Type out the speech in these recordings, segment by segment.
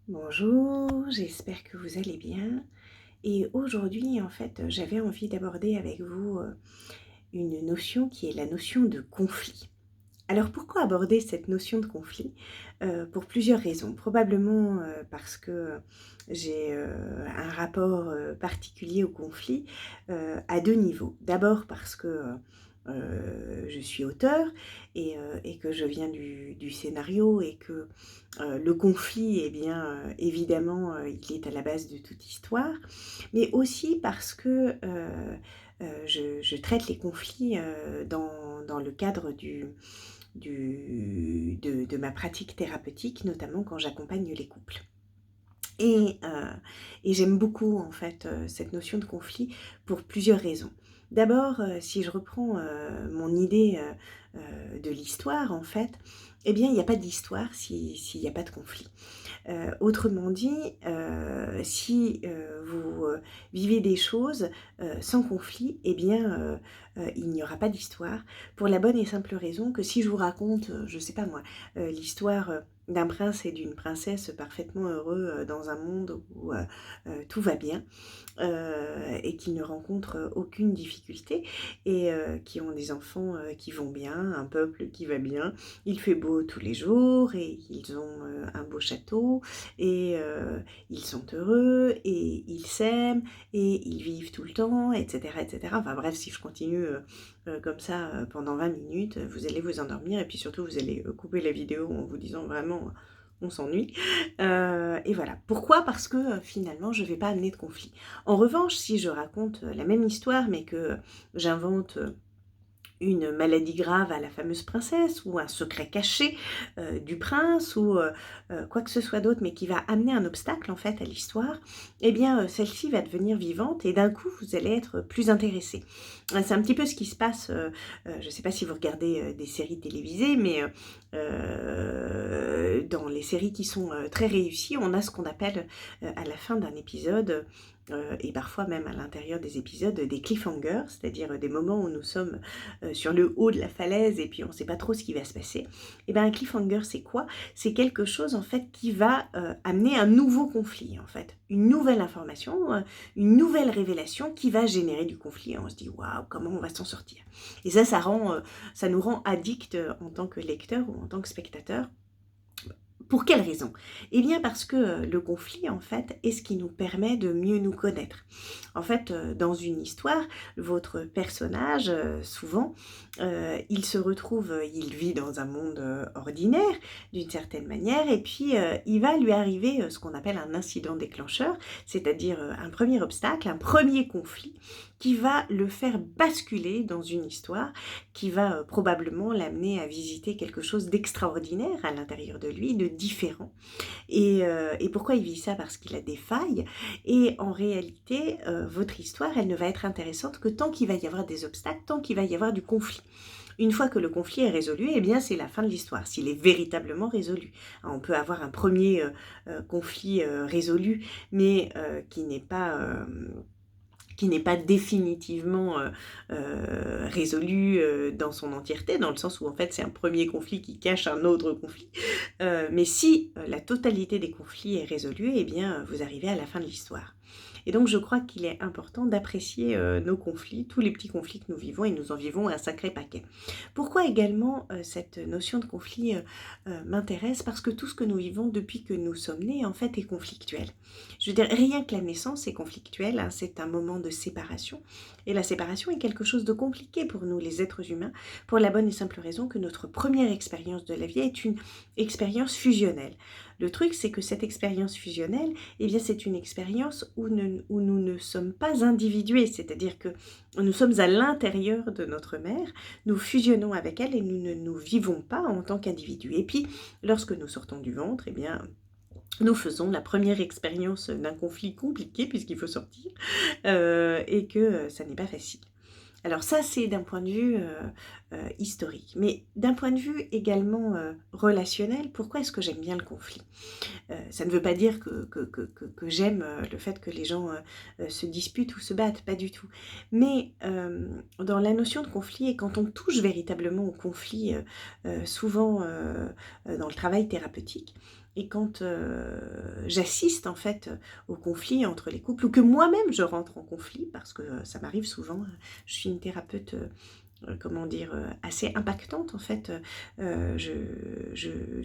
Bonjour, j'espère que vous allez bien. Et aujourd'hui, j'avais envie d'aborder avec vous une notion qui est la notion de conflit. Alors, pourquoi aborder cette notion de conflit? Pour plusieurs raisons. Probablement parce que j'ai un rapport particulier au conflit à deux niveaux. D'abord parce que je suis auteure et que je viens du scénario et que le conflit, eh bien, évidemment, il est à la base de toute histoire, mais aussi parce que je traite les conflits dans le cadre de ma pratique thérapeutique, notamment quand j'accompagne les couples. Et, heu et j'aime beaucoup cette notion de conflit pour plusieurs raisons. D'abord, si je reprends, mon idée, de l'histoire eh bien il n'y a pas d'histoire s'il n'y a pas de conflit. Autrement dit, si, vous, vivez des choses, sans conflit, eh bien, il n'y aura pas d'histoire. Pour la bonne et simple raison que si je vous raconte, je sais pas moi, l'histoire, d'un prince et d'une princesse parfaitement heureux, dans un monde où, tout va bien, et qui ne rencontrent aucune difficulté et qui ont des enfants, qui vont bien, un peuple qui va bien. Il fait beau tous les jours et ils ont, un beau château et ils sont heureux et ils s'aiment et ils vivent tout le temps et cetera et cetera. Enfin bref, si je continue, comme ça, pendant 20 minutes, vous allez vous endormir et puis surtout vous allez, couper la vidéo en vous disant vraiment: «On s'ennuie». Et voilà. Pourquoi? Parce que, finalement, je ne vais pas amener de conflit. En revanche, si je raconte, la même histoire, mais que j'invente, une maladie grave à la fameuse princesse ou un secret caché, du prince ou, quoi que ce soit d'autre, mais qui va amener un obstacle à l'histoire, eh bien, celle-ci va devenir vivante et d'un coup, vous allez être plus intéressé. C'est un petit peu ce qui se passe, je ne sais pas si vous regardez, des séries télévisées, mais, dans les séries qui sont, très réussies, on a ce qu'on appelle, à la fin d'un épisode, et parfois même à l'intérieur des épisodes, des cliffhangers, c'est-à-dire, des moments où nous sommes sur le haut de la falaise et puis on ne sait pas trop ce qui va se passer. Et ben un cliffhanger, c'est quoi? C'est quelque chose qui va amener un nouveau conflit une nouvelle information, une nouvelle révélation qui va générer du conflit. Et on se dit waouh, comment on va s'en sortir? Et ça nous rend addicts en tant que lecteur ou en tant que spectateur. Pour quelle raison? Eh bien parce que, le conflit est ce qui nous permet de mieux nous connaître. Dans une histoire, votre personnage, souvent, il se retrouve, il vit dans un monde, ordinaire d'une certaine manière et puis, il va lui arriver, ce qu'on appelle un incident déclencheur, c'est-à-dire, un premier obstacle, un premier conflit qui va le faire basculer dans une histoire qui va, probablement l'amener à visiter quelque chose d'extraordinaire à l'intérieur de lui, de différent. Et pourquoi il vit ça? Parce qu'il a des failles et en réalité, votre histoire, elle ne va être intéressante que tant qu'il va y avoir des obstacles, tant qu'il va y avoir du conflit. Une fois que le conflit est résolu, eh bien, c'est la fin de l'histoire, s'il est véritablement résolu. On peut avoir un premier conflit, résolu, mais qui n'est pas définitivement, résolu, dans son entièreté, dans le sens où c'est un premier conflit qui cache un autre conflit. Mais si, la totalité des conflits est résolue, eh bien, vous arrivez à la fin de l'histoire. Et donc je crois qu'il est important d'apprécier, nos conflits, tous les petits conflits que nous vivons et nous en vivons un sacré paquet. Pourquoi également, cette notion de conflit, m'intéresse? Parce que tout ce que nous vivons depuis que nous sommes nés, est conflictuel. Je veux dire, rien que la naissance est conflictuelle, hein, c'est un moment de séparation et la séparation est quelque chose de compliqué pour nous les êtres humains, pour la bonne et simple raison que notre première expérience de la vie est une expérience fusionnelle. Le truc, c'est que cette expérience fusionnelle, eh bien, c'est une expérience où nous ne sommes pas individués, c'est-à-dire que nous sommes à l'intérieur de notre mère, nous fusionnons avec elle et nous ne nous vivons pas en tant qu'individus. Et puis, lorsque nous sortons du ventre, eh bien, nous faisons la première expérience d'un conflit compliqué puisqu'il faut sortir, et que, ça n'est pas facile. Alors ça, c'est d'un point de vue, historique. Mais d'un point de vue également, relationnel, pourquoi est-ce que j'aime bien le conflit? Ça ne veut pas dire que j'aime, le fait que les gens, se disputent ou se battent, pas du tout. Mais, dans la notion de conflit et quand on touche véritablement au conflit, souvent, dans le travail thérapeutique, et quand j'assiste en fait au conflit entre les couples, ou que moi-même je rentre en conflit, parce que ça m'arrive souvent, je suis une thérapeute comment dire, assez impactante en fait,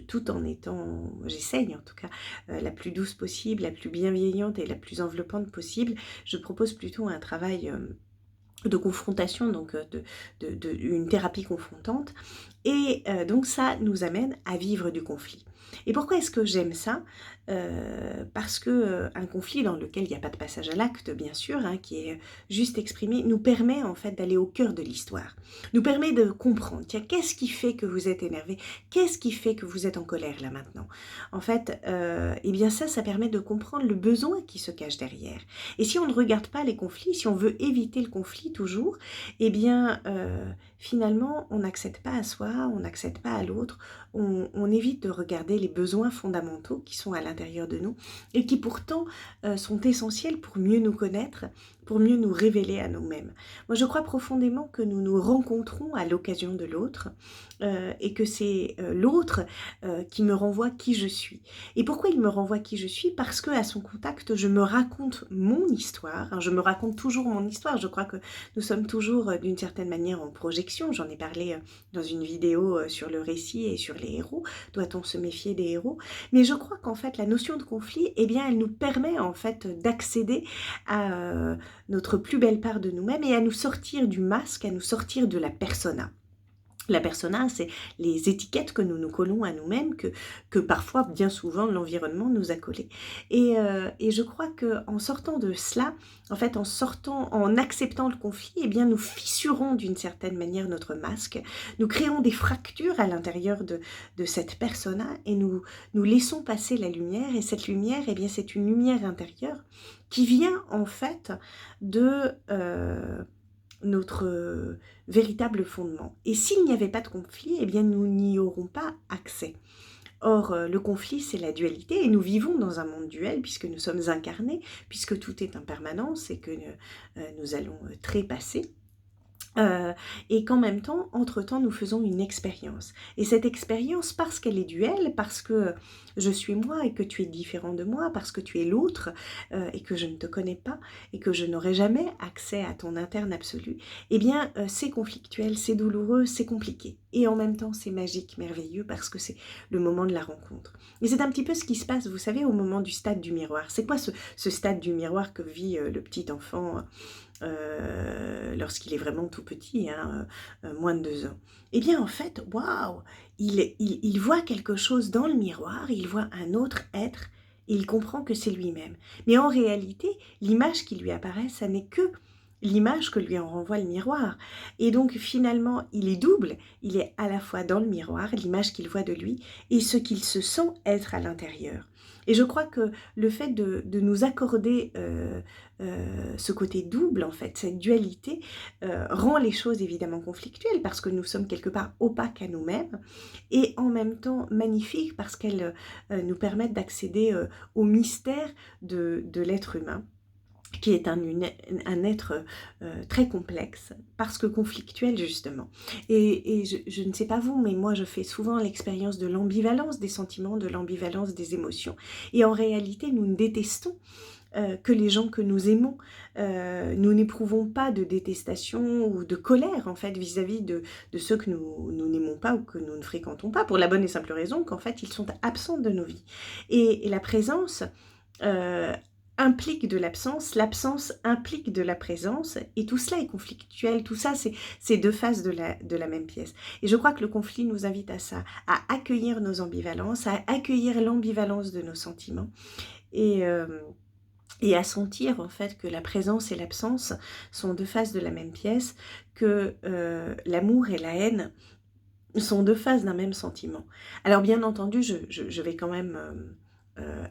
tout en étant, j'essaye en tout cas, la plus douce possible, la plus bienveillante et la plus enveloppante possible. Je propose plutôt un travail, de confrontation, donc une thérapie confrontante, et donc ça nous amène à vivre du conflit. Et pourquoi est-ce que j'aime ça? Parce que, un conflit dans lequel il n'y a pas de passage à l'acte, bien sûr, hein, qui est juste exprimé, nous permet en fait d'aller au cœur de l'histoire. Nous permet de comprendre, tiens, qu'est-ce qui fait que vous êtes énervé? Qu'est-ce qui fait que vous êtes en colère là maintenant? En fait, et bien ça permet de comprendre le besoin qui se cache derrière. Et si on ne regarde pas les conflits, si on veut éviter le conflit toujours, eh bien, finalement, on n'accède pas à soi, on n'accède pas à l'autre, on évite de regarder les besoins fondamentaux qui sont à l'intérieur de nous et qui pourtant sont essentiels pour mieux nous connaître, pour mieux nous révéler à nous-mêmes. Moi, je crois profondément que nous nous rencontrons à l'occasion de l'autre et que c'est l'autre qui me renvoie qui je suis. Et pourquoi il me renvoie qui je suis? Parce qu'à son contact, je me raconte mon histoire, hein, je me raconte toujours mon histoire. Je crois que nous sommes toujours d'une certaine manière en projection. J'en ai parlé dans une vidéo sur le récit et sur les héros. Doit-on se méfier des héros? Mais je crois qu'en fait, la notion de conflit, eh bien, elle nous permet en fait d'accéder à notre plus belle part de nous-mêmes et à nous sortir du masque, à nous sortir de la persona. La persona, c'est les étiquettes que nous nous collons à nous-mêmes, que parfois, bien souvent, l'environnement nous a collées. Et je crois qu'en sortant de cela, en fait, en acceptant le conflit, eh bien, nous fissurons d'une certaine manière notre masque, nous créons des fractures à l'intérieur de cette persona et nous laissons passer la lumière. Et cette lumière, eh bien, c'est une lumière intérieure qui vient, en fait, de notre véritable fondement. Et s'il n'y avait pas de conflit, eh bien nous n'y aurons pas accès. Or, le conflit, c'est la dualité, et nous vivons dans un monde duel, puisque nous sommes incarnés, puisque tout est impermanence, et que nous allons trépasser. Et qu'en même temps, entre-temps, nous faisons une expérience. Et cette expérience, parce qu'elle est duelle, parce que je suis moi et que tu es différent de moi, parce que tu es l'autre et que je ne te connais pas et que je n'aurai jamais accès à ton interne absolu, eh bien, c'est conflictuel, c'est douloureux, c'est compliqué. Et en même temps, c'est magique, merveilleux, parce que c'est le moment de la rencontre. Et c'est un petit peu ce qui se passe, vous savez, au moment du stade du miroir. C'est quoi ce stade du miroir que vit le petit enfant lorsqu'il est vraiment tout petit, hein, moins de 2 ans? Eh bien, en fait, waouh, il voit quelque chose dans le miroir, il voit un autre être, et il comprend que c'est lui-même. Mais en réalité, l'image qui lui apparaît, ça n'est que l'image que lui en renvoie le miroir. Et donc, finalement, il est double, il est à la fois dans le miroir, l'image qu'il voit de lui, et ce qu'il se sent être à l'intérieur. Et je crois que le fait de nous accorder ce côté double, en fait, cette dualité, rend les choses évidemment conflictuelles parce que nous sommes quelque part opaques à nous-mêmes et en même temps magnifiques parce qu'elles nous permettent d'accéder au mystère de l'être humain, qui est un être très complexe, parce que conflictuel justement. Et je ne sais pas vous, mais moi je fais souvent l'expérience de l'ambivalence des sentiments, de l'ambivalence des émotions. Et en réalité, nous ne détestons que les gens que nous aimons. Nous n'éprouvons pas de détestation ou de colère en fait vis-à-vis de ceux que nous n'aimons pas ou que nous ne fréquentons pas, pour la bonne et simple raison qu'en fait ils sont absents de nos vies. Et la présence implique de l'absence implique de la présence, et tout cela est conflictuel, tout ça c'est deux faces de la même pièce. Et je crois que le conflit nous invite à ça, à accueillir nos ambivalences, à accueillir l'ambivalence de nos sentiments, et à sentir en fait que la présence et l'absence sont deux faces de la même pièce, que l'amour et la haine sont deux faces d'un même sentiment. Alors bien entendu, je vais quand même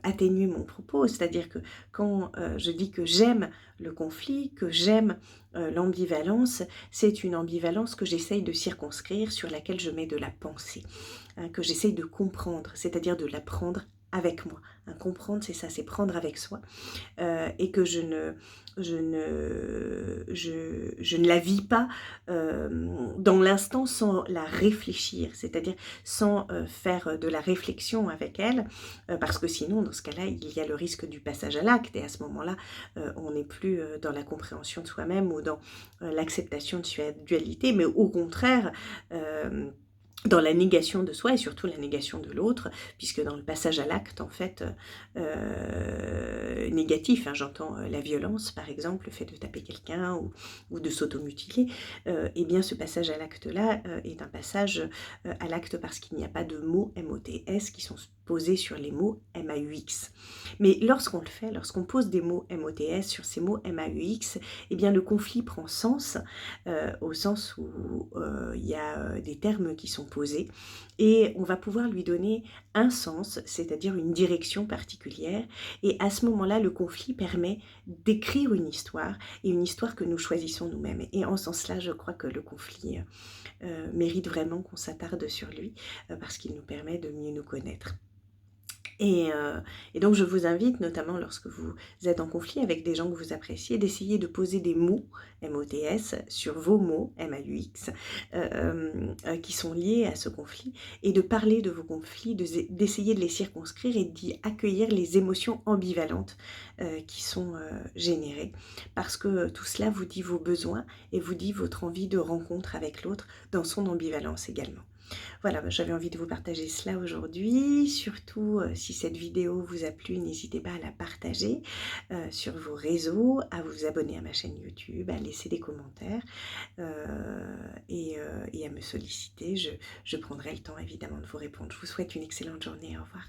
atténuer mon propos, c'est-à-dire que quand je dis que j'aime le conflit, que j'aime l'ambivalence, c'est une ambivalence que j'essaye de circonscrire, sur laquelle je mets de la pensée, hein, que j'essaye de comprendre, c'est-à-dire de l'apprendre avec moi. Hein, comprendre, c'est ça, c'est prendre avec soi. Et que je ne la vis pas dans l'instant sans la réfléchir, c'est-à-dire sans faire de la réflexion avec elle, parce que sinon, dans ce cas-là, il y a le risque du passage à l'acte, et à ce moment-là, on n'est plus dans la compréhension de soi-même ou dans l'acceptation de sa dualité, mais au contraire, dans la négation de soi et surtout la négation de l'autre, puisque dans le passage à l'acte, en fait, négatif, hein, j'entends la violence, par exemple, le fait de taper quelqu'un ou de s'automutiler, eh bien ce passage à l'acte-là est un passage à l'acte parce qu'il n'y a pas de mots MOTS qui sont posés sur les mots MAUX. Mais lorsqu'on le fait, lorsqu'on pose des mots MOTS sur ces mots MAUX, eh bien le conflit prend sens, au sens où il y a des termes qui sont posés et on va pouvoir lui donner un sens, c'est-à-dire une direction particulière, et à ce moment-là, le conflit permet d'écrire une histoire, et une histoire que nous choisissons nous-mêmes. Et en ce sens-là, je crois que le conflit mérite vraiment qu'on s'attarde sur lui, parce qu'il nous permet de mieux nous connaître. Et donc je vous invite, notamment lorsque vous êtes en conflit avec des gens que vous appréciez, d'essayer de poser des mots, MOTS, sur vos mots, MAUX, qui sont liés à ce conflit, et de parler de vos conflits, d'essayer de les circonscrire et d'y accueillir les émotions ambivalentes qui sont générées. Parce que tout cela vous dit vos besoins et vous dit votre envie de rencontre avec l'autre dans son ambivalence également. Voilà, j'avais envie de vous partager cela aujourd'hui. Surtout, si cette vidéo vous a plu, n'hésitez pas à la partager sur vos réseaux, à vous abonner à ma chaîne YouTube, à laisser des commentaires et à me solliciter. Je prendrai le temps évidemment de vous répondre. Je vous souhaite une excellente journée. Au revoir.